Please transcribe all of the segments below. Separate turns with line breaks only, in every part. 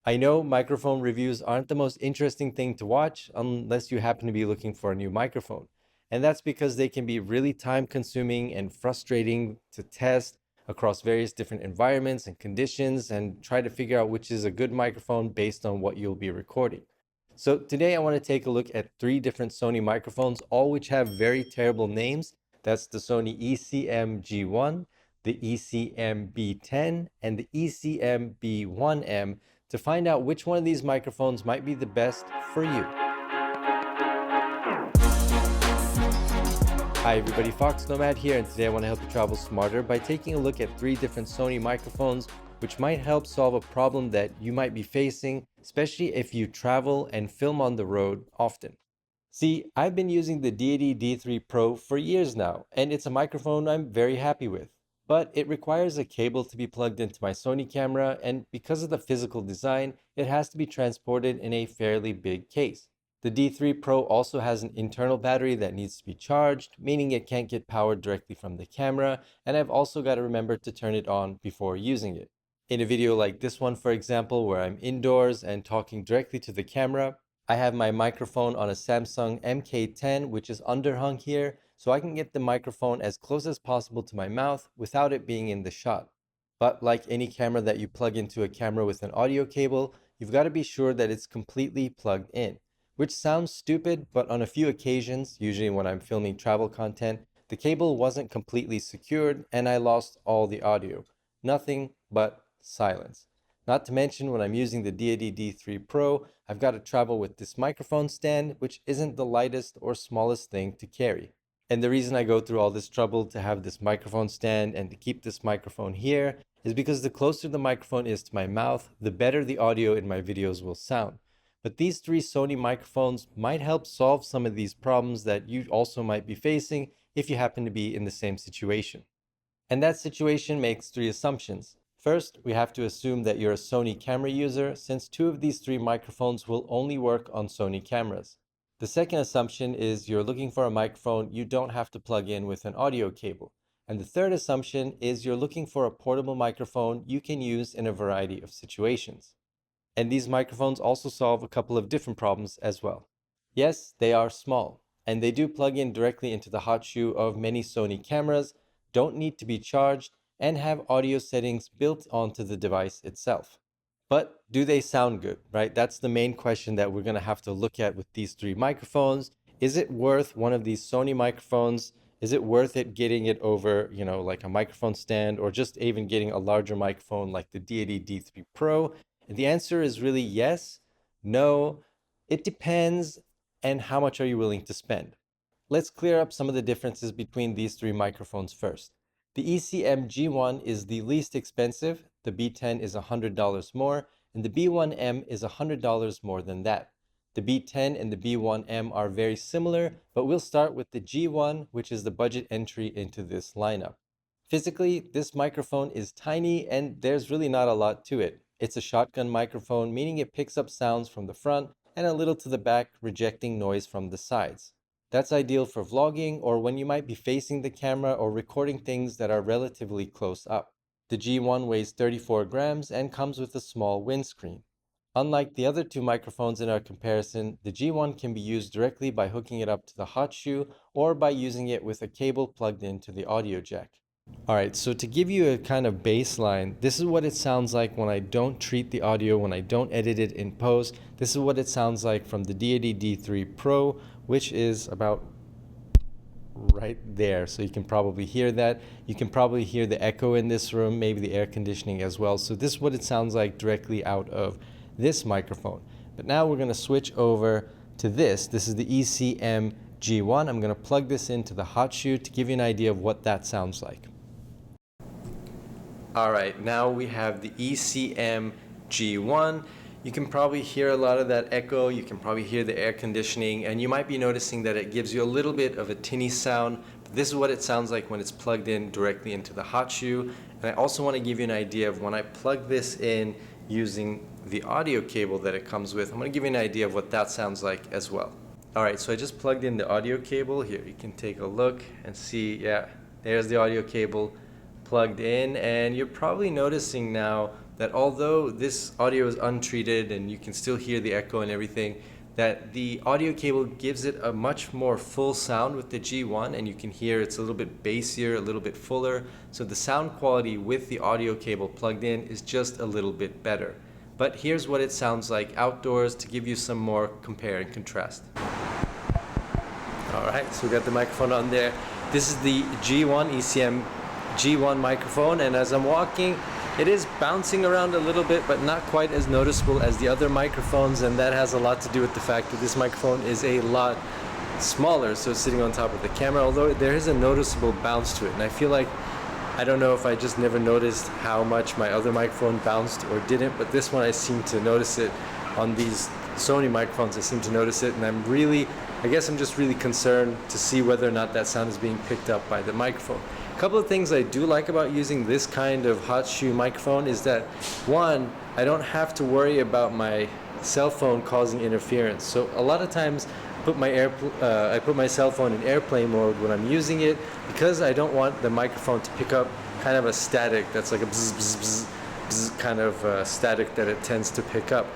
I know microphone reviews aren't the most interesting thing to watch unless you happen to be looking for a new microphone. And that's because they can be really time consuming and frustrating to test across various different environments and conditions and try to figure out which is a good microphone based on what you'll be recording. So today I want to take a look at three different Sony microphones, all which have very terrible names. That's the Sony ECM-G1, the ECM-B10, and the ECM-B1M, to find out which one of these microphones might be the best for you. Hi everybody, foXnoMad here, and today I want to help you travel smarter by taking a look at three different Sony microphones which might help solve a problem that you might be facing, especially if you travel and film on the road often. See, I've been using the Deity D3 Pro for years now, and it's a microphone I'm very happy with. But it requires a cable to be plugged into my Sony camera, and because of the physical design, it has to be transported in a fairly big case. The D3 Pro also has an internal battery that needs to be charged, meaning it can't get powered directly from the camera, and I've also got to remember to turn it on before using it. In a video like this one, for example, where I'm indoors and talking directly to the camera, I have my microphone on a Samsung MK10, which is underhung here, so I can get the microphone as close as possible to my mouth without it being in the shot. But like any camera that you plug into a camera with an audio cable, you've got to be sure that it's completely plugged in. Which sounds stupid, but on a few occasions, usually when I'm filming travel content, the cable wasn't completely secured and I lost all the audio. Nothing but silence. Not to mention, when I'm using the Deity D3 Pro, I've got to travel with this microphone stand, which isn't the lightest or smallest thing to carry. And the reason I go through all this trouble to have this microphone stand and to keep this microphone here is because the closer the microphone is to my mouth, the better the audio in my videos will sound. But these three Sony microphones might help solve some of these problems that you also might be facing if you happen to be in the same situation. And that situation makes three assumptions. First, we have to assume that you're a Sony camera user, since two of these three microphones will only work on Sony cameras. The second assumption is you're looking for a microphone you don't have to plug in with an audio cable. And the third assumption is you're looking for a portable microphone you can use in a variety of situations. And these microphones also solve a couple of different problems as well. Yes, they are small, and they do plug in directly into the hot shoe of many Sony cameras, don't need to be charged, and have audio settings built onto the device itself. But do they sound good, right? That's the main question that we're going to have to look at with these three microphones. Is it worth one of these Sony microphones? Is it worth it getting it over, like a microphone stand, or just even getting a larger microphone like the Deity D3 Pro? And the answer is really yes, no, it depends, and how much are you willing to spend? Let's clear up some of the differences between these three microphones first. The ECM-G1 is the least expensive, the B10 is $100 more, and the B1M is $100 more than that. The B10 and the B1M are very similar, but we'll start with the G1, which is the budget entry into this lineup. Physically, this microphone is tiny and there's really not a lot to it. It's a shotgun microphone, meaning it picks up sounds from the front and a little to the back, rejecting noise from the sides. That's ideal for vlogging or when you might be facing the camera or recording things that are relatively close up. The G1 weighs 34 grams and comes with a small windscreen. Unlike the other two microphones in our comparison, the G1 can be used directly by hooking it up to the hot shoe or by using it with a cable plugged into the audio jack. Alright, so to give you a kind of baseline, this is what it sounds like when I don't treat the audio, when I don't edit it in post. This is what it sounds like from the Deity D3 Pro, which is about right there. So you can probably hear that. You can probably hear the echo in this room, maybe the air conditioning as well. So this is what it sounds like directly out of this microphone. But now we're going to switch over to this. This is the ECM-G1. I'm going to plug this into the hot shoe to give you an idea of what that sounds like. All right, now we have the ECM-G1. You can probably hear a lot of that echo. You can probably hear the air conditioning, and you might be noticing that it gives you a little bit of a tinny sound. But this is what it sounds like when it's plugged in directly into the hot shoe. And I also want to give you an idea of when I plug this in using the audio cable that it comes with. I'm going to give you an idea of what that sounds like as well. All right, so I just plugged in the audio cable. Here, you can take a look and see, yeah, there's the audio cable plugged in, and you're probably noticing now that although this audio is untreated and you can still hear the echo and everything, that the audio cable gives it a much more full sound with the G1, and you can hear it's a little bit bassier, a little bit fuller. So the sound quality with the audio cable plugged in is just a little bit better. But here's what it sounds like outdoors to give you some more compare and contrast. All right, so we got the microphone on there. This is the G1 ECM-G1 microphone, and as I'm walking, it is bouncing around a little bit, but not quite as noticeable as the other microphones, and that has a lot to do with the fact that this microphone is a lot smaller, so it's sitting on top of the camera, although there is a noticeable bounce to it. And I feel like, I don't know if I just never noticed how much my other microphone bounced or didn't, but this one I seem to notice it. On these Sony microphones, I seem to notice it, and I guess I'm just really concerned to see whether or not that sound is being picked up by the microphone. A couple of things I do like about using this kind of hot shoe microphone is that, one, I don't have to worry about my cell phone causing interference. So a lot of times I put my cell phone in airplane mode when I'm using it, because I don't want the microphone to pick up kind of a static that's like a bzz, bzz, bzz, bzz kind of static that it tends to pick up.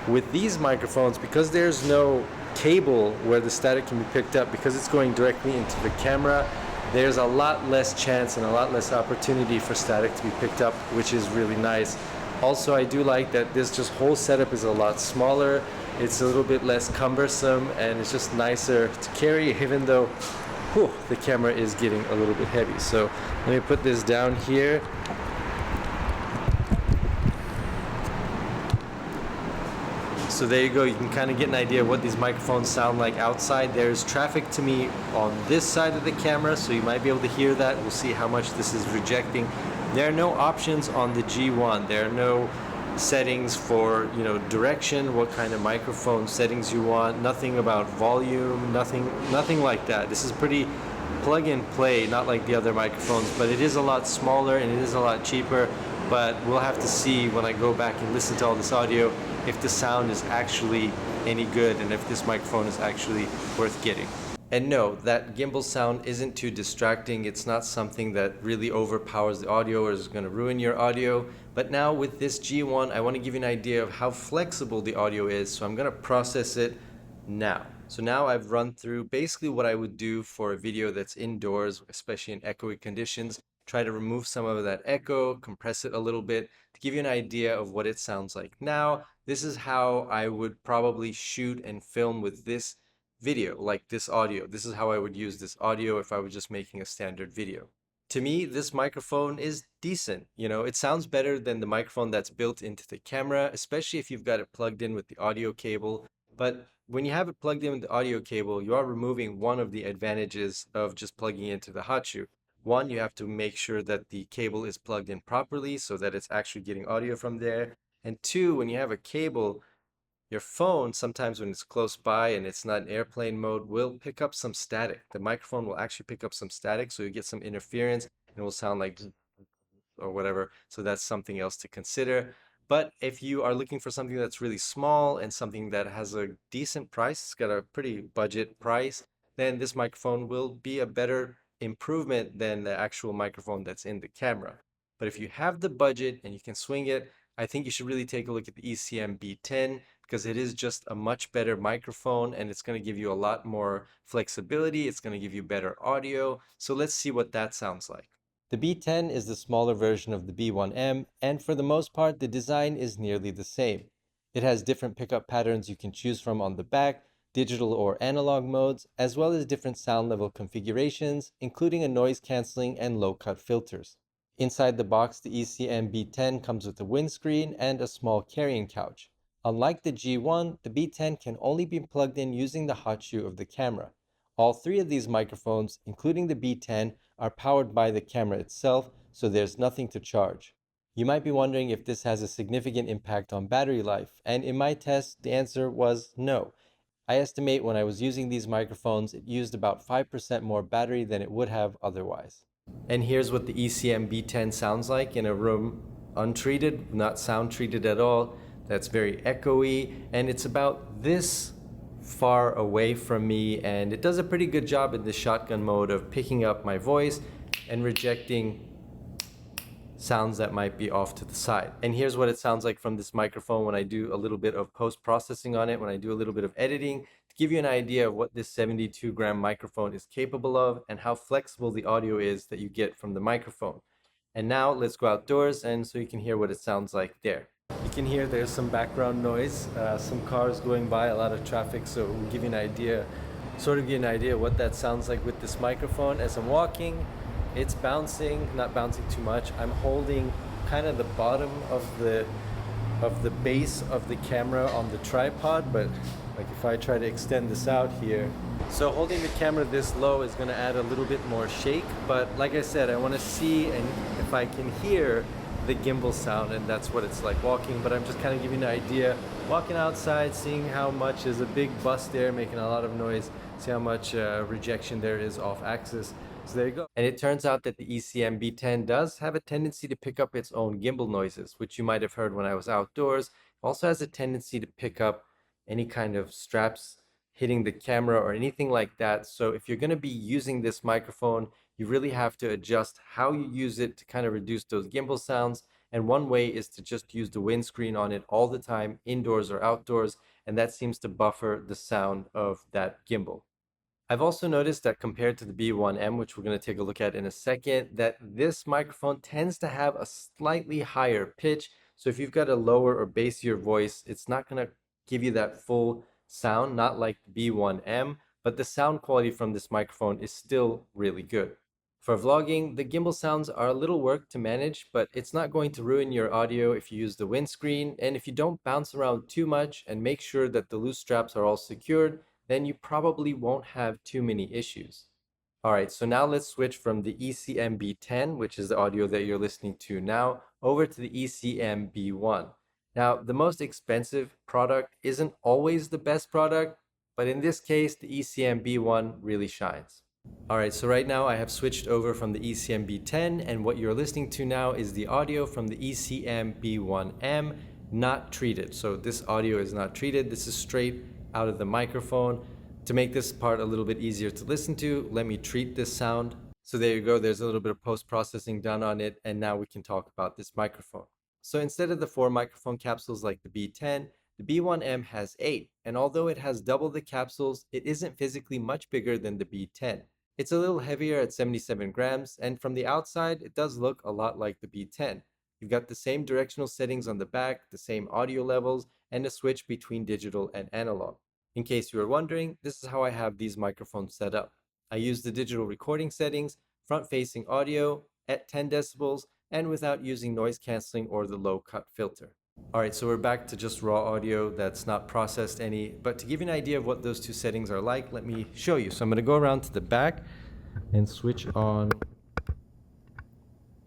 With these microphones, because there's no cable where the static can be picked up, because it's going directly into the camera, there's a lot less chance and a lot less opportunity for static to be picked up, which is really nice. Also, I do like that this whole setup is a lot smaller. It's a little bit less cumbersome, and it's just nicer to carry, even though the camera is getting a little bit heavy. So let me put this down here. So there you go, you can kind of get an idea of what these microphones sound like outside. There's traffic to me on this side of the camera, so you might be able to hear that. We'll see how much this is rejecting. There are no options on the G1. There are no settings for, direction, what kind of microphone settings you want, nothing about volume, nothing like that. This is pretty plug and play, not like the other microphones, but it is a lot smaller and it is a lot cheaper. But we'll have to see when I go back and listen to all this audio if the sound is actually any good and if this microphone is actually worth getting. And no, that gimbal sound isn't too distracting. It's not something that really overpowers the audio or is going to ruin your audio. But now with this G1, I want to give you an idea of how flexible the audio is. So I'm going to process it now. So now I've run through basically what I would do for a video that's indoors, especially in echoey conditions. Try to remove some of that echo, compress it a little bit to give you an idea of what it sounds like. Now, this is how I would probably shoot and film with this video, like this audio. This is how I would use this audio if I was just making a standard video. To me, this microphone is decent. It sounds better than the microphone that's built into the camera, especially if you've got it plugged in with the audio cable. But when you have it plugged in with the audio cable, you are removing one of the advantages of just plugging into the hot shoe. One, you have to make sure that the cable is plugged in properly so that it's actually getting audio from there. And two, when you have a cable, your phone, sometimes when it's close by and it's not in airplane mode, will pick up some static. The microphone will actually pick up some static, so you get some interference and it will sound like or whatever. So that's something else to consider. But if you are looking for something that's really small and something that has a decent price, it's got a pretty budget price, then this microphone will be a better improvement than the actual microphone that's in the camera. But if you have the budget and you can swing it, I think you should really take a look at the ECM-B10 because it is just a much better microphone and it's going to give you a lot more flexibility. It's going to give you better audio. So let's see what that sounds like. The B10 is the smaller version of the B1M, and for the most part, the design is nearly the same. It has different pickup patterns you can choose from on the back, digital or analog modes, as well as different sound level configurations, including a noise cancelling and low-cut filters. Inside the box, the ECM-B10 comes with a windscreen and a small carrying couch. Unlike the G1, the B10 can only be plugged in using the hot shoe of the camera. All three of these microphones, including the B10, are powered by the camera itself, so there's nothing to charge. You might be wondering if this has a significant impact on battery life, and in my test, the answer was no. I estimate when I was using these microphones, it used about 5% more battery than it would have otherwise. And here's what the ECM-B10 sounds like in a room untreated, not sound treated at all. That's very echoey, and it's about this far away from me, and it does a pretty good job in the shotgun mode of picking up my voice and rejecting sounds that might be off to the side. And here's what it sounds like from this microphone when I do a little bit of post-processing on it, when I do a little bit of editing, to give you an idea of what this 72-gram microphone is capable of and how flexible the audio is that you get from the microphone. And now let's go outdoors and so you can hear what it sounds like there. You can hear there's some background noise, some cars going by, a lot of traffic, so we'll give you an idea, sort of give you an idea what that sounds like with this microphone. As I'm walking, it's bouncing, not bouncing too much. I'm holding kind of the bottom of the base of the camera on the tripod, but like if I try to extend this out here, so holding the camera this low is going to add a little bit more shake. But like I said, I want to see and if I can hear the gimbal sound, and that's what it's like walking. But I'm just kind of giving you an idea, walking outside, seeing how much is a big bus there making a lot of noise, see how much rejection there is off axis. So there you go. And it turns out that the ECM-B10 does have a tendency to pick up its own gimbal noises, which you might have heard when I was outdoors. It also has a tendency to pick up any kind of straps hitting the camera or anything like that. So if you're going to be using this microphone, you really have to adjust how you use it to kind of reduce those gimbal sounds. And one way is to just use the windscreen on it all the time, indoors or outdoors, and that seems to buffer the sound of that gimbal. I've also noticed that compared to the B1M, which we're going to take a look at in a second, that this microphone tends to have a slightly higher pitch. So if you've got a lower or bassier voice, it's not going to give you that full sound, not like the B1M, but the sound quality from this microphone is still really good. For vlogging, the gimbal sounds are a little work to manage, but it's not going to ruin your audio if you use the windscreen. And if you don't bounce around too much and make sure that the loose straps are all secured, then you probably won't have too many issues. All right, so now let's switch from the ECM-B10, which is the audio that you're listening to now, over to the ECM-B1. Now, the most expensive product isn't always the best product, but in this case, the Ecm B1 really shines. All right, so right now I have switched over from the ECM B10, and what you're listening to now is the audio from the Ecm B1M, not treated. So this audio is not treated. This is straight out of the microphone. To make this part a little bit easier to listen to, let me treat this sound. So there you go. There's a little bit of post-processing done on it, and now we can talk about this microphone. So instead of the 4 microphone capsules like the B10, the B1M has 8, and although it has double the capsules, it isn't physically much bigger than the B10. It's a little heavier at 77 grams, and from the outside, it does look a lot like the B10. You've got the same directional settings on the back, the same audio levels, and a switch between digital and analog. In case you were wondering, this is how I have these microphones set up. I use the digital recording settings, front-facing audio, at 10 decibels, and without using noise canceling or the low cut filter. All right, so we're back to just raw audio that's not processed any, but to give you an idea of what those two settings are like, let me show you. So I'm gonna go around to the back and switch on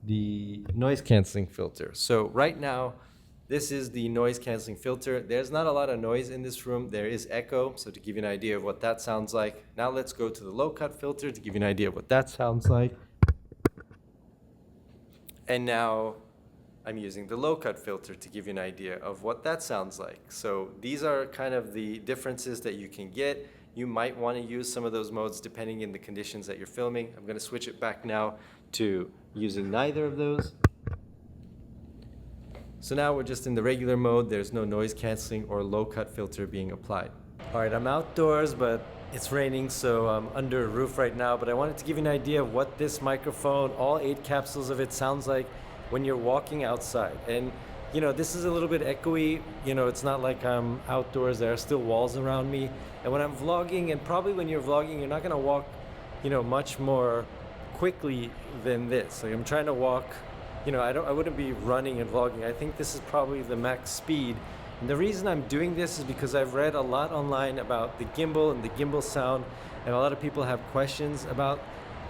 the noise canceling filter. So right now, this is the noise canceling filter. There's not a lot of noise in this room. There is echo, so to give you an idea of what that sounds like. Now let's go to the low cut filter to give you an idea of what that sounds like. And now I'm using the low cut filter to give you an idea of what that sounds like. So these are kind of the differences that you can get. You might want to use some of those modes depending on the conditions that you're filming. I'm going to switch it back now to using neither of those. So now we're just in the regular mode. There's no noise canceling or low cut filter being applied. All right, I'm outdoors, but it's raining, so I'm under a roof right now. But I wanted to give you an idea of what this microphone, all 8 capsules of it, sounds like when you're walking outside. And you know, this is a little bit echoey. You know, it's not like I'm outdoors. There are still walls around me. And when I'm vlogging, and probably when you're vlogging, you're not gonna walk, you know, much more quickly than this. Like I'm trying to walk, you know, I wouldn't be running and vlogging. I think this is probably the max speed. And the reason I'm doing this is because I've read a lot online about the gimbal and the gimbal sound, and a lot of people have questions about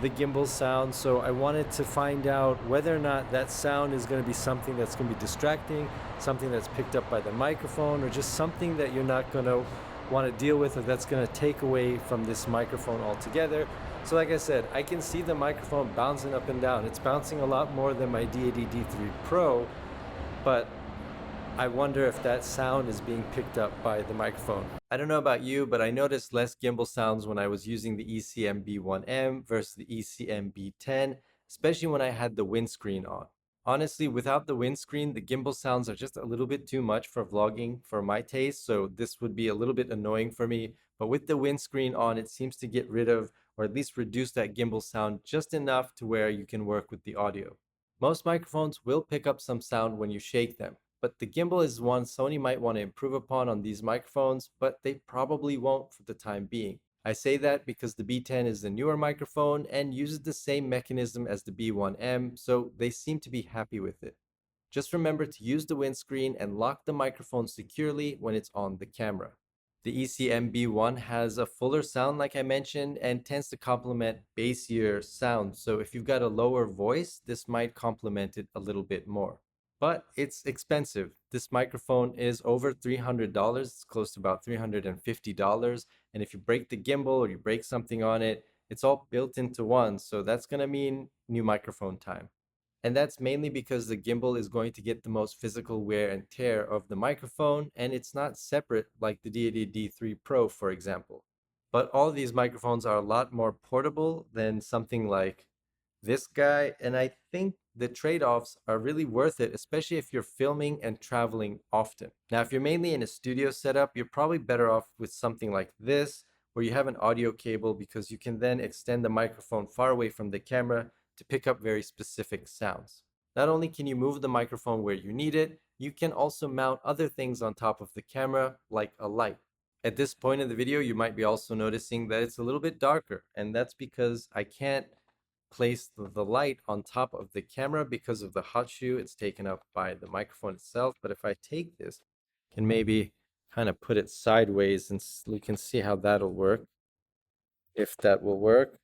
the gimbal sound. So I wanted to find out whether or not that sound is going to be something that's going to be distracting, something that's picked up by the microphone, or just something that you're not going to want to deal with, or that's going to take away from this microphone altogether. So like I said, I can see the microphone bouncing up and down. It's bouncing a lot more than my D80D3 Pro, but I wonder if that sound is being picked up by the microphone. I don't know about you, but I noticed less gimbal sounds when I was using the Ecm B1M versus the Ecm B10, especially when I had the windscreen on. Honestly, without the windscreen, the gimbal sounds are just a little bit too much for vlogging for my taste, so this would be a little bit annoying for me. But with the windscreen on, it seems to get rid of, or at least reduce that gimbal sound just enough to where you can work with the audio. Most microphones will pick up some sound when you shake them, but the gimbal is one Sony might want to improve upon on these microphones, but they probably won't for the time being. I say that because the B10 is the newer microphone and uses the same mechanism as the B1M, so they seem to be happy with it. Just remember to use the windscreen and lock the microphone securely when it's on the camera. The ECM-B1 has a fuller sound like I mentioned and tends to complement bassier sound, so if you've got a lower voice, this might complement it a little bit more. But it's expensive. This microphone is over $300. It's close to about $350. And if you break the gimbal or you break something on it, it's all built into one. So that's going to mean new microphone time. And that's mainly because the gimbal is going to get the most physical wear and tear of the microphone, and it's not separate like the D3 Pro, for example. But all of these microphones are a lot more portable than something like this guy, and I think the trade-offs are really worth it, especially if you're filming and traveling often. Now, if you're mainly in a studio setup, you're probably better off with something like this, where you have an audio cable because you can then extend the microphone far away from the camera to pick up very specific sounds. Not only can you move the microphone where you need it, you can also mount other things on top of the camera, like a light. At this point in the video, you might be also noticing that it's a little bit darker, and that's because I can't place the light on top of the camera because of the hot shoe. It's taken up by the microphone itself. But if I take this, I can maybe kind of put it sideways and we can see how that'll work, if that will work.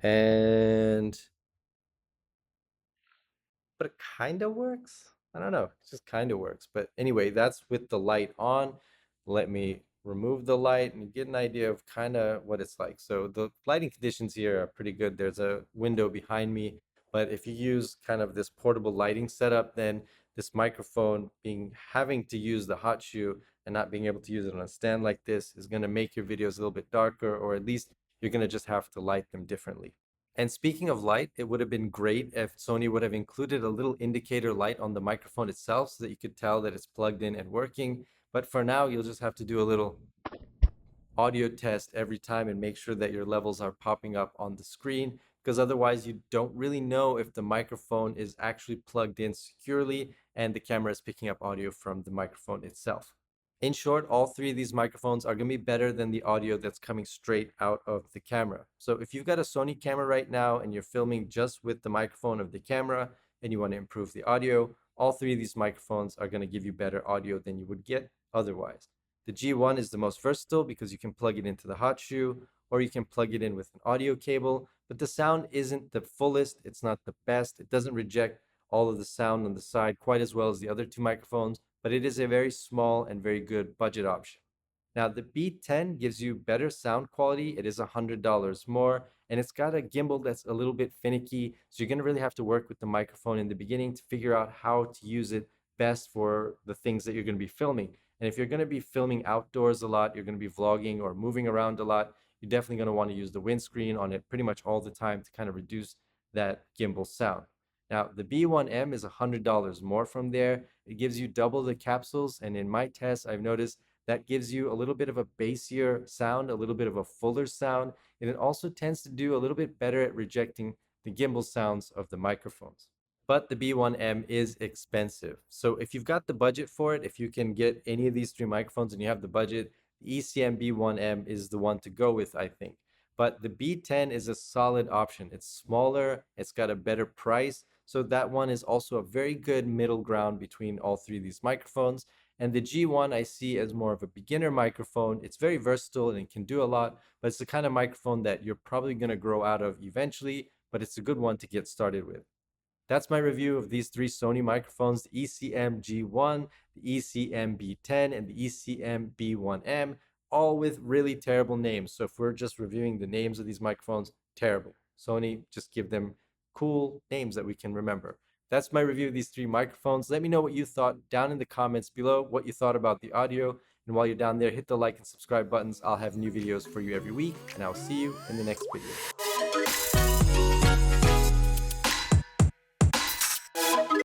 And but it kind of works. I don't know. It just kind of works. But anyway, that's with the light on. Let me remove the light and get an idea of kind of what it's like. So the lighting conditions here are pretty good. There's a window behind me. But if you use kind of this portable lighting setup, then this microphone having to use the hot shoe and not being able to use it on a stand like this is going to make your videos a little bit darker, or at least you're going to just have to light them differently. And speaking of light, it would have been great if Sony would have included a little indicator light on the microphone itself so that you could tell that it's plugged in and working. But for now, you'll just have to do a little audio test every time and make sure that your levels are popping up on the screen, because otherwise you don't really know if the microphone is actually plugged in securely and the camera is picking up audio from the microphone itself. In short, all three of these microphones are going to be better than the audio that's coming straight out of the camera. So if you've got a Sony camera right now and you're filming just with the microphone of the camera and you want to improve the audio, all three of these microphones are going to give you better audio than you would get otherwise. The G1 is the most versatile because you can plug it into the hot shoe or you can plug it in with an audio cable, but the sound isn't the fullest, it's not the best, it doesn't reject all of the sound on the side quite as well as the other two microphones, but it is a very small and very good budget option. Now, the B10 gives you better sound quality. It is $100 more, and it's got a gimbal that's a little bit finicky, so you're going to really have to work with the microphone in the beginning to figure out how to use it best for the things that you're going to be filming. And if you're going to be filming outdoors a lot, you're going to be vlogging or moving around a lot, you're definitely going to want to use the windscreen on it pretty much all the time to kind of reduce that gimbal sound. Now, the B1M is $100 more from there. It gives you double the capsules, and in my tests, I've noticed that gives you a little bit of a bassier sound, a little bit of a fuller sound, and it also tends to do a little bit better at rejecting the gimbal sounds of the microphones. But the B1M is expensive. So if you've got the budget for it, if you can get any of these three microphones and you have the budget, the ECM B1M is the one to go with, I think. But the B10 is a solid option. It's smaller, it's got a better price. So that one is also a very good middle ground between all three of these microphones. And the G1 I see as more of a beginner microphone. It's very versatile and it can do a lot, but it's the kind of microphone that you're probably going to grow out of eventually, but it's a good one to get started with. That's my review of these three Sony microphones, the ECM-G1, the ECM-B10, and the ECM-B1M, all with really terrible names. So if we're just reviewing the names of these microphones, terrible. Sony, just give them cool names that we can remember. That's my review of these three microphones. Let me know what you thought down in the comments below, what you thought about the audio. And while you're down there, hit the like and subscribe buttons. I'll have new videos for you every week, and I'll see you in the next video.